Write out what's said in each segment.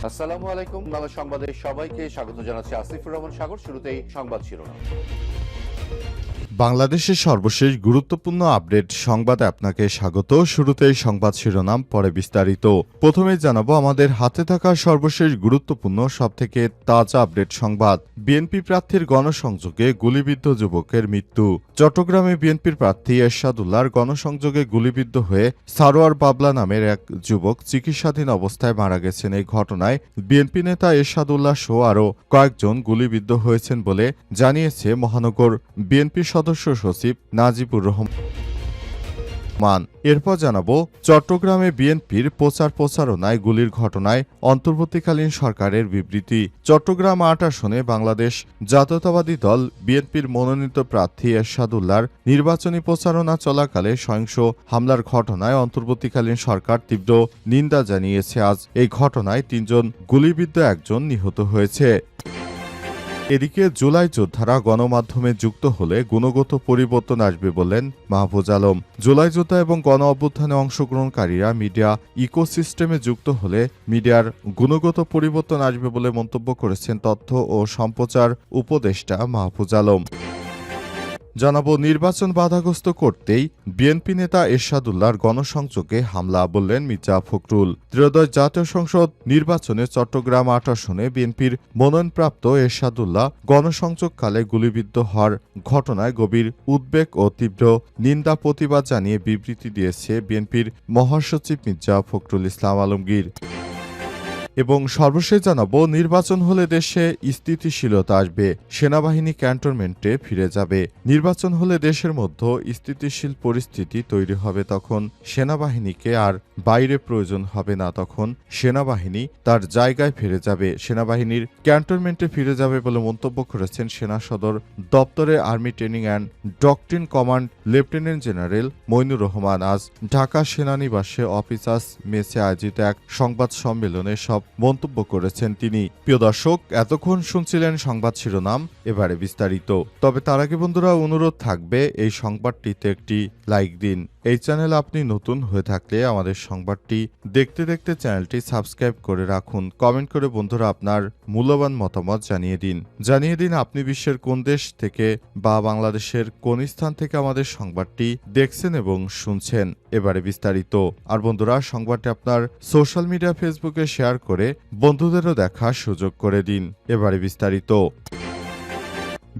আসসালামু আলাইকুম। বাংলা সংবাদে সবাইকে স্বাগত জানাচ্ছি আসিফুর রহমান সাগর। শুরুতেই সংবাদ শিরোনাম। বাংলাদেশের সর্বশেষ গুরুত্বপূর্ণ আপডেট সংবাদে আপনাকে স্বাগত। শুরুতেই সংবাদ শিরোনাম, পরে বিস্তারিত। প্রথমেই জানাবো আমাদের হাতে থাকা সর্বশেষ গুরুত্বপূর্ণ সবথেকে তাজা আপডেট সংবাদ। বিএনপি প্রার্থীর গণসংযোগে গুলিবিদ্ধ যুবকের মৃত্যু। চট্টগ্রামে বিএনপির প্রার্থী এরশাদুল্লাহর গণসংযোগে গুলিবিদ্ধ হয়ে সারোয়ার বাবলা নামের এক যুবক চিকিৎসাধীন অবস্থায় মারা গেছেন। এই ঘটনায় বিএনপি নেতা এরশাদুল্লাহ সহ আরও কয়েকজন গুলিবিদ্ধ হয়েছেন বলে জানিয়েছে মহানগর বিএনপি সদস্য সচিব নাজিবুর রহমান। এরপর জানাবো চট্টগ্রামে বিএনপির প্রচারণায় গুলির ঘটনায় অন্তর্বর্তীকালীন সরকারের বিবৃতি। চট্টগ্রাম ৮ আসনে বাংলাদেশ জাতীয়তাবাদী দল বিএনপির মনোনীত প্রার্থী এরশাদুল্লাহর নির্বাচনী প্রচারণা চলাকালে সহিংস হামলার ঘটনায় অন্তর্বর্তীকালীন সরকার তীব্র নিন্দা জানিয়েছে। আজ এই ঘটনায় ৩ জন গুলিবিদ্ধ, ১ জন নিহত হয়েছে। এদিকে জুলাই যোদ্ধারা গণমাধ্যমে যুক্ত হলে গুণগত পরিবর্তন আসবে বললেন মাহফুজ আলম। জুলাই যোদ্ধা এবং গণ অভ্যুত্থানে অংশগ্রহণকারীরা মিডিয়া ইকোসিস্টেমে যুক্ত হলে মিডিয়ার গুণগত পরিবর্তন আসবে বলে মন্তব্য করেছেন তথ্য ও সম্প্রচার উপদেষ্টা মাহফুজ আলম। জানাবো নির্বাচন বাধাগ্রস্ত করতেই বিএনপি নেতা এরশাদুল্লাহর গণসংযোগে হামলা, বললেন মির্জা ফখরুল। ত্রয়োদশ জাতীয় সংসদ নির্বাচনে চট্টগ্রাম ৮ আসনে বিএনপির মনোনয়নপ্রাপ্ত এরশাদুল্লাহ গণসংযোগকালে গুলিবিদ্ধ হওয়ার ঘটনায় গভীর উদ্বেগ ও তীব্র নিন্দা প্রতিবাদ জানিয়ে বিবৃতি দিয়েছে বিএনপির মহাসচিব মির্জা ফখরুল ইসলাম আলমগীর। এবং সর্বশেষ জানাবো নির্বাচন হলে দেশে স্থিতিশীলতা আসবে, সেনাবাহিনী ক্যান্টনমেন্টে ফিরে যাবে। নির্বাচন হলে দেশের মধ্যে স্থিতিশীল পরিস্থিতি তৈরি হবে, তখন সেনাবাহিনীকে আর বাইরে প্রয়োজন হবে না, তখন সেনাবাহিনী তার জায়গায় ফিরে যাবে, সেনাবাহিনীর ক্যান্টনমেন্টে ফিরে যাবে বলে মন্তব্য করেছেন সেনা সদর দপ্তরের army training and doctrine command lieutenant general Moinur Rahman. আজ ঢাকা সেনানিবাসে অফিসার্স মেসে আয়োজিত এক সংবাদ সম্মেলনে সব মন্তব্য করেছেন তিনি। প্রিয় দর্শক, এতক্ষণ শুনছিলেন সংবাদ শিরোনাম, এবারে বিস্তারিত। তবে তার আগে বন্ধুরা অনুরোধ থাকবে এই সংবাদটিতে একটি লাইক দিন। এই চ্যানেলে আপনি নতুন হয়ে থাকলে আমাদের সংবাদটি দেখতে দেখতে চ্যানেলটি সাবস্ক্রাইব করে রাখুন। কমেন্ট করে বন্ধুরা আপনার মূল্যবান মতামত জানিয়ে দিন আপনি বিশ্বের কোন দেশ থেকে বা বাংলাদেশের কোন স্থান থেকে আমাদের সংবাদটি দেখছেন এবং শুনছেন। এবারে বিস্তারিত। আর বন্ধুরা সংবাদটি আপনার সোশ্যাল মিডিয়া ফেসবুকে শেয়ার করে বন্ধুদেরও দেখার সুযোগ করে দিন। এবারে বিস্তারিত।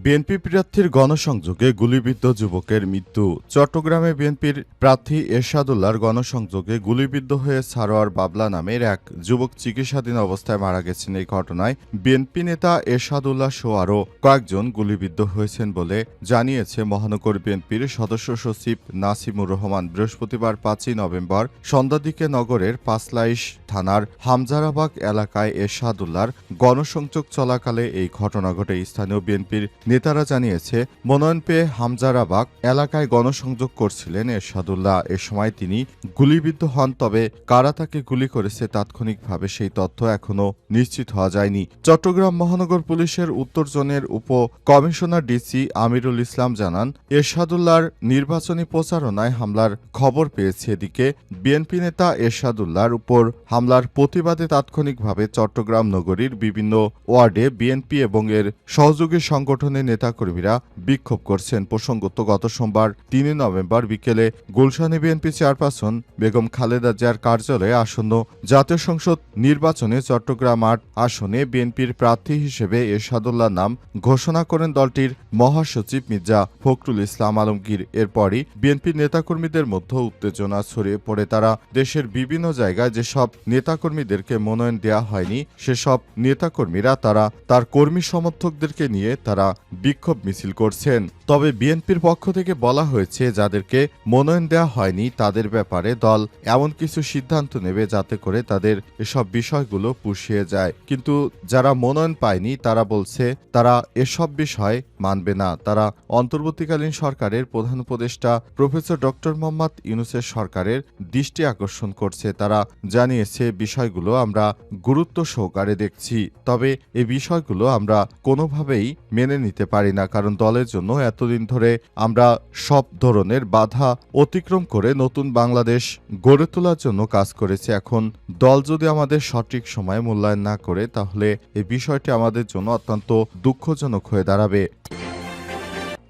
বিএনপি প্রার্থীর গণসংযোগে গুলিবিদ্ধ যুবকের মৃত্যু। চট্টগ্রামে বিএনপির প্রার্থী এরশাদুল্লাহর গণসংযোগে গুলিবিদ্ধ হয়ে সারোয়ার বাবলা নামের এক যুবক চিকিৎসাধীন অবস্থায় মারা গেছেন। এই ঘটনায় বিএনপি নেতা এরশাদুল্লাহ সহ আরও কয়েকজন গুলিবিদ্ধ হয়েছেন বলে জানিয়েছে মহানগর বিএনপির সদস্য সচিব নাসিমুর রহমান। বৃহস্পতিবার ৫ই নভেম্বর সন্ধ্যার দিকে নগরের পাঁচলাইশ থানার হামজারাবাগ এলাকায় এরশাদুল্লাহর গণসংযোগ চলাকালে এই ঘটনা ঘটে। স্থানীয় বিএনপির নেতারা জানিয়েছে মনোনয়ন পেয়ে হামজারাবাগ এলাকায় গণসংযোগ করছিলেন এরশাদুল্লাহ। এ সময় তিনি গুলিবিদ্ধ হন, তবে কারা তাকে গুলি করেছে তাৎক্ষণিকভাবে সেই তথ্য এখনও নিশ্চিত হওয়া যায়নি। চট্টগ্রাম মহানগর পুলিশের উত্তর জোনের উপ কমিশনার ডিসি আমিরুল ইসলাম জানান, এরশাদুল্লাহর নির্বাচনী প্রচারণায় হামলার খবর পেয়েছে। এদিকে বিএনপি নেতা এরশাদুল্লাহর উপর হামলার প্রতিবাদে তাৎক্ষণিকভাবে চট্টগ্রাম নগরীর বিভিন্ন ওয়ার্ডে বিএনপি এবং এর সহযোগী সংগঠনের নেতাকর্মীরা বিক্ষোভ করছেন। প্রসঙ্গত গত সোমবার ৩ নভেম্বর বিকেলে গুলশানে বিএনপি চেয়ারপারসন বেগম খালেদা জিয়ার কার্যালয়ে আসন্ন জাতীয় সংসদ নির্বাচনে চট্টগ্রাম ৮ আসনে বিএনপির প্রার্থী হিসেবে এরশাদুল্লাহর নাম ঘোষণা করেন দলটির মহাসচিব মির্জা ফখরুল ইসলাম আলমগীর। এরপরই বিএনপির নেতাকর্মীদের মধ্যে উত্তেজনা ছড়িয়ে পড়ে। তারা দেশের বিভিন্ন জায়গায় যেসব নেতাকর্মীদেরকে মনোনয়ন দেওয়া হয়নি সেসব নেতাকর্মীরা তার কর্মী সমর্থকদেরকে নিয়ে তারা বিক্ষোভ মিছিল করছেন। তবে বিএনপির পক্ষ থেকে বলা হয়েছে যাদেরকে মনোনয়ন দেওয়া হয়নি তাদের ব্যাপারে দল এমন কিছু সিদ্ধান্ত নেবে যাতে করে তাদের এসব বিষয়গুলো পুষিয়ে যায়। কিন্তু যারা মনোনয়ন পায়নি তারা বলছে তারা এসব বিষয় মানবে না। তারা অন্তর্বর্তীকালীন সরকারের প্রধান উপদেষ্টা প্রফেসর ডক্টর মোহাম্মদ ইউনূসের সরকারের দৃষ্টি আকর্ষণ করছে। তারা জানিয়েছে বিষয়গুলো আমরা গুরুত্ব সহকারে দেখছি, তবে এই বিষয়গুলো আমরা কোনোভাবেই মেনে নিতে পারি না, কারণ দলের জন্য এত এতদিন ধরে আমরা সব ধরনের বাধা অতিক্রম করে নতুন বাংলাদেশ গড়ে তোলার জন্য কাজ করেছি। এখন দল যদি আমাদের সঠিক সময়ে মূল্যায়ন না করে তাহলে এই বিষয়টি আমাদের জন্য অত্যন্ত দুঃখজনক হয়ে দাঁড়াবে।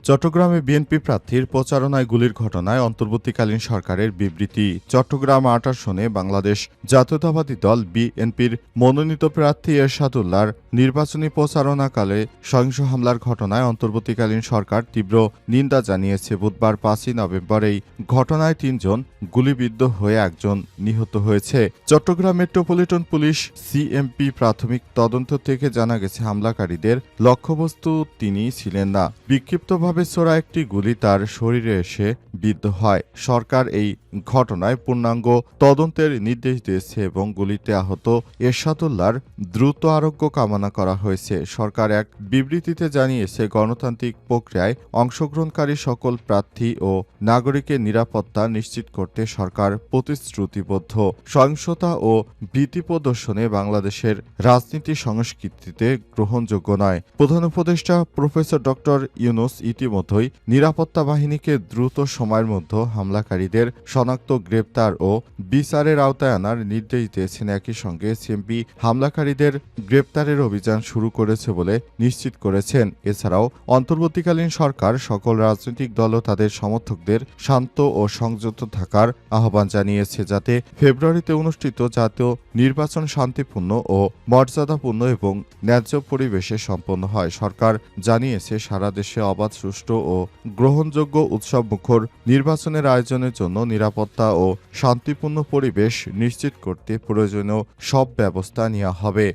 চট্টগ্রামে বিএনপি প্রার্থীর প্রচারণায় গুলির ঘটনায় অন্তর্বর্তীকালীন সরকারের বিবৃতি। চট্টগ্রাম ৮ আসনে বাংলাদেশ জাতীয়তাবাদী দল বিএনপির মনোনীত প্রার্থী এরশাদুল্লাহর নির্বাচনী প্রচারণাকালে সহিংস হামলার ঘটনায় অন্তর্বর্তীকালীন সরকার তীব্র নিন্দা জানিয়েছে। বুধবার ৫ই নভেম্বর এই ঘটনায় ৩ জন গুলিবিদ্ধ হয়ে একজন নিহত হয়েছে। চট্টগ্রাম মেট্রোপলিটন পুলিশ সিএমপি প্রাথমিক তদন্ত থেকে জানা গেছে হামলাকারীদের লক্ষ্যবস্তু তিনি ছিলেন না। বিক্ষিপ্তভাবে ছোড়া একটি গুলি তার শরীরে এসে বিদ্ধ হয়। সরকার এই ঘটনায় পূর্ণাঙ্গ তদন্তের নির্দেশ দিয়েছে এবং গুলিতে আহত এরশাদুল্লাহর দ্রুত আরোগ্য কামনা করা হয়েছে। সরকার এক বিবৃতিতে জানিয়েছে, গণতান্ত্রিক প্রক্রিয়ায় অংশগ্রহণকারী সকল প্রার্থী ও নাগরিকের নিরাপত্তা নিশ্চিত করতে সরকার প্রতিশ্রুতিবদ্ধ। সহিংসতা ও ভীতি প্রদর্শনে বাংলাদেশের রাজনীতি সংস্কৃতিতে গ্রহণযোগ্য নয়। প্রধান উপদেষ্টা প্রফেসর ডক্টর ইউনূস ইতিমধ্যেই নিরাপত্তা বাহিনীকে দ্রুত সময়ের মধ্যে হামলাকারীদের শনাক্ত, গ্রেপ্তার ও বিচারের আওতায় আনার নির্দেশ দিয়েছেন। একই সঙ্গে সিএমপি হামলাকারীদের গ্রেপ্তারের অভিযান শুরু করেছে বলে নিশ্চিত করেছেন। এছাড়াও অন্তর্বর্তীকালীন সরকার সকল রাজনৈতিক দল ও তাদের সমর্থকদের শান্ত ও সংযত থাকার আহ্বান জানিয়েছে, যাতে ফেব্রুয়ারিতে অনুষ্ঠিত জাতীয় নির্বাচন শান্তিপূর্ণ ও মর্যাদাপূর্ণ এবং ন্যায্য পরিবেশে সম্পন্ন হয়। সরকার জানিয়েছে, সারা দেশে অবাধ, সুষ্ঠু ও গ্রহণযোগ্য উৎসবমুখর নির্বাচনের আয়োজনের জন্য নিরাপত্তা ও শান্তিপূর্ণ পরিবেশ নিশ্চিত করতে প্রয়োজনীয় সব ব্যবস্থা নেওয়া হবে।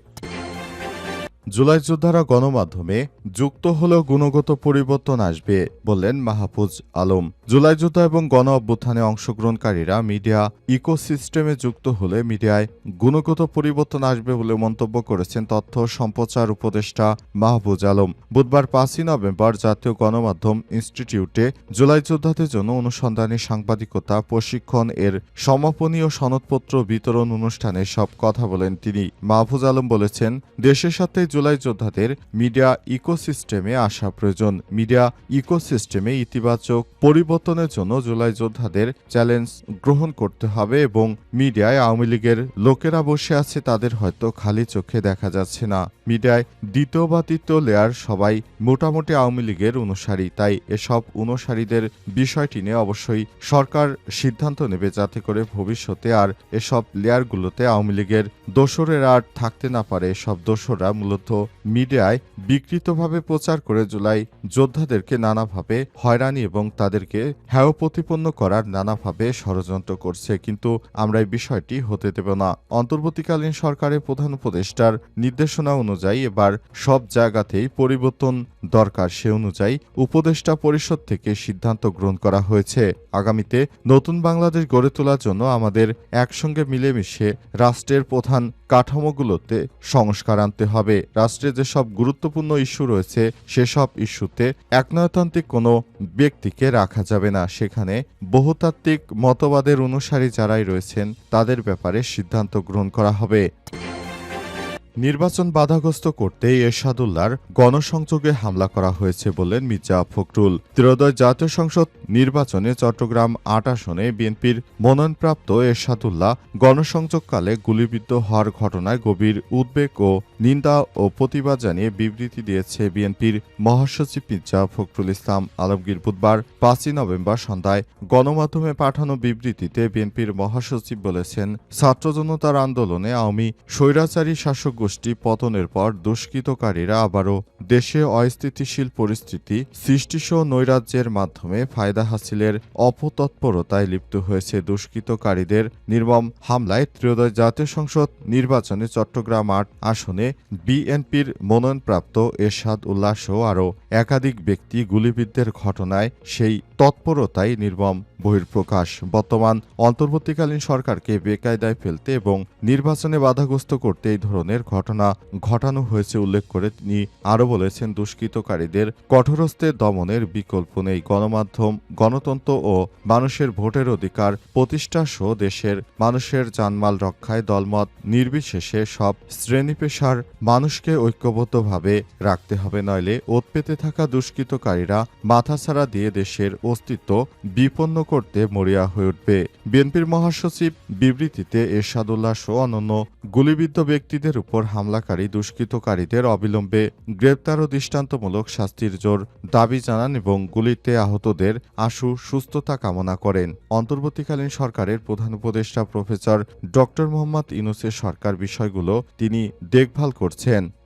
জুলাই যোদ্ধারা গণমাধ্যমে যুক্ত হলেও গুণগত পরিবর্তন আসবে বললেন মাহফুজ আলম। জুলাই যোদ্ধা এবং গণ অভ্যুত্থানে অংশগ্রহণকারীরা মিডিয়া ইকোসিস্টেমে যুক্ত হলে মিডিয়ায় গুণগত পরিবর্তন আসবে বলে মন্তব্য করেছেন তথ্য সম্প্রচার উপদেষ্টা মাহফুজ আলম। বুধবার ৫ই নভেম্বর জাতীয় গণমাধ্যম ইনস্টিটিউটে জুলাই যোদ্ধাদের জন্য অনুসন্ধানী সাংবাদিকতা প্রশিক্ষণ এর সমাপনী ও সনদপত্র বিতরণ অনুষ্ঠানে সব কথা বলেন তিনি। মাহফুজ আলম বলেছেন, দেশের সাথে জুলাই যোদ্ধাদের মিডিয়া ইকোসিস্টেমে আসা প্রয়োজন। মিডিয়া ইকোসিস্টেমে ইতিবাচক পরিবর্তনের জন্য জুলাই যোদ্ধাদের চ্যালেঞ্জ গ্রহণ করতে হবে এবং মিডিয়ায় আওয়ামী লীগের লোকেরা বসে আছে, তাদের হয়তো খালি চোখে দেখা যাচ্ছে না। মিডিয়ায় দ্বিতীয় বা তৃতীয় লেয়ার সবাই মোটামুটি আওয়ামী লীগের অনুসারী, তাই এসব অনুসারীদের বিষয়টি নিয়ে অবশ্যই সরকার সিদ্ধান্ত নেবে, যাতে করে ভবিষ্যতে আর এসব লেয়ারগুলোতে আওয়ামী লীগের দোসরেরা আর থাকতে না পারে। এসব দোসররা মূলত মিডিয়ায় বিকৃতভাবে প্রচার করে জুলাই যোদ্ধাদেরকে নানাভাবে হয়রানি এবং তাদেরকে হেয় প্রতিপন্ন করার নানাভাবে ষড়যন্ত্র করছে, কিন্তু আমরা এই বিষয়টি হতে দেব না। অন্তর্বর্তীকালীন সরকারের প্রধান উপদেষ্টার নির্দেশনা অনুযায়ী এবার সব জায়গাতেই পরিবর্তন দরকার। সে অনুযায়ী উপদেষ্টা পরিষদ থেকে সিদ্ধান্ত গ্রহণ করা হয়েছে। আগামীতে নতুন বাংলাদেশ গড়ে তোলার জন্য আমাদের একসঙ্গে মিলেমিশে রাষ্ট্রের প্রধান কাঠামোগুলোতে সংস্কার আনতে হবে। রাষ্ট্রে যেসব গুরুত্বপূর্ণ ইস্যু রয়েছে সেসব ইস্যুতে একনায়কতান্ত্রিক কোনো ব্যক্তিকে রাখা যাবে না। সেখানে বহুতাত্ত্বিক মতবাদের অনুসারী যারাই রয়েছেন তাদের ব্যাপারে সিদ্ধান্ত গ্রহণ করা হবে। নির্বাচন বাধাগ্রস্ত করতে এরশাদুল্লাহর গণসংযোগে হামলা করা হয়েছে বললেন মির্জা ফখরুল। ত্রয়োদশ জাতীয় সংসদ নির্বাচনে চট্টগ্রাম ৮ আসনে বিএনপির মনোনয়নপ্রাপ্ত এরশাদুল্লাহ গণসংযোগকালে গুলিবিদ্ধ হওয়ার ঘটনায় গভীর উদ্বেগ ও নিন্দা ও প্রতিবাদ জানিয়ে বিবৃতি দিয়েছে বিএনপির মহাসচিব মির্জা ফখরুল ইসলাম আলমগীর। বুধবার ৫ই নভেম্বর সন্ধ্যায় গণমাধ্যমে পাঠানো বিবৃতিতে বিএনপির মহাসচিব বলেছেন, ছাত্র জনতার আন্দোলনে আওয়ামী স্বৈরাচারী শাসক গোষ্ঠী পতনের পর দুষ্কৃতকারীরা আবারও দেশে অস্থিতিশীল পরিস্থিতি সৃষ্টিসহ নৈরাজ্যের মাধ্যমে ফায়দা হাসিলের অপতৎপরতায় লিপ্ত হয়েছে। দুষ্কৃতকারীদের নির্মম হামলায় ত্রয়োদশ জাতীয় সংসদ নির্বাচনে চট্টগ্রাম ৮ আসনে বিএনপির মনোনয়নপ্রাপ্ত এরশাদ উল্লাহ সহ আরও একাধিক ব্যক্তি গুলিবিদ্ধের ঘটনায় সেই তৎপরতায় নির্মম বহিঃপ্রকাশ। বর্তমান অন্তর্বর্তীকালীন সরকারকে বেকায়দায় ফেলতে এবং নির্বাচনে বাধাগ্রস্ত করতে এই ধরনের ঘটনা ঘটানো হয়েছে উল্লেখ করে তিনি আরও বলেছেন, দুষ্কৃতকারীদের কঠোরহস্তে দমনের বিকল্প নেই। গণমাধ্যম, গণতন্ত্র ও মানুষের ভোটের অধিকার প্রতিষ্ঠা সহ দেশের মানুষের জানমাল রক্ষায় দলমত নির্বিশেষে সব শ্রেণী পেশার মানুষকে ঐক্যবদ্ধভাবে রাখতে হবে, নইলে ওৎ পেতে থাকা দুষ্কৃতকারীরা মাথাছাড়া দিয়ে দেশের অস্তিত্ব বিপন্ন করতে মরিয়া হয়ে উঠবে। বিএনপির মহাসচিব বিবৃতিতে এরশাদুল্লাহ সহ অন্যান্য গুলিবিদ্ধ ব্যক্তিদের উপর হামলাকারী দুষ্কৃতকারীদের অবিলম্বে গ্রেপ্তার ও দৃষ্টান্তমূলক শাস্তির জোর দাবি জানান এবং গুলিতে আহতদের আশু সুস্থতা কামনা করেন। অন্তর্বর্তীকালীন সরকারের প্রধান উপদেষ্টা প্রফেসর ডক্টর মোহাম্মদ ইউনূসের সরকার বিষয়গুলো তিনি দেখভাল করছেন।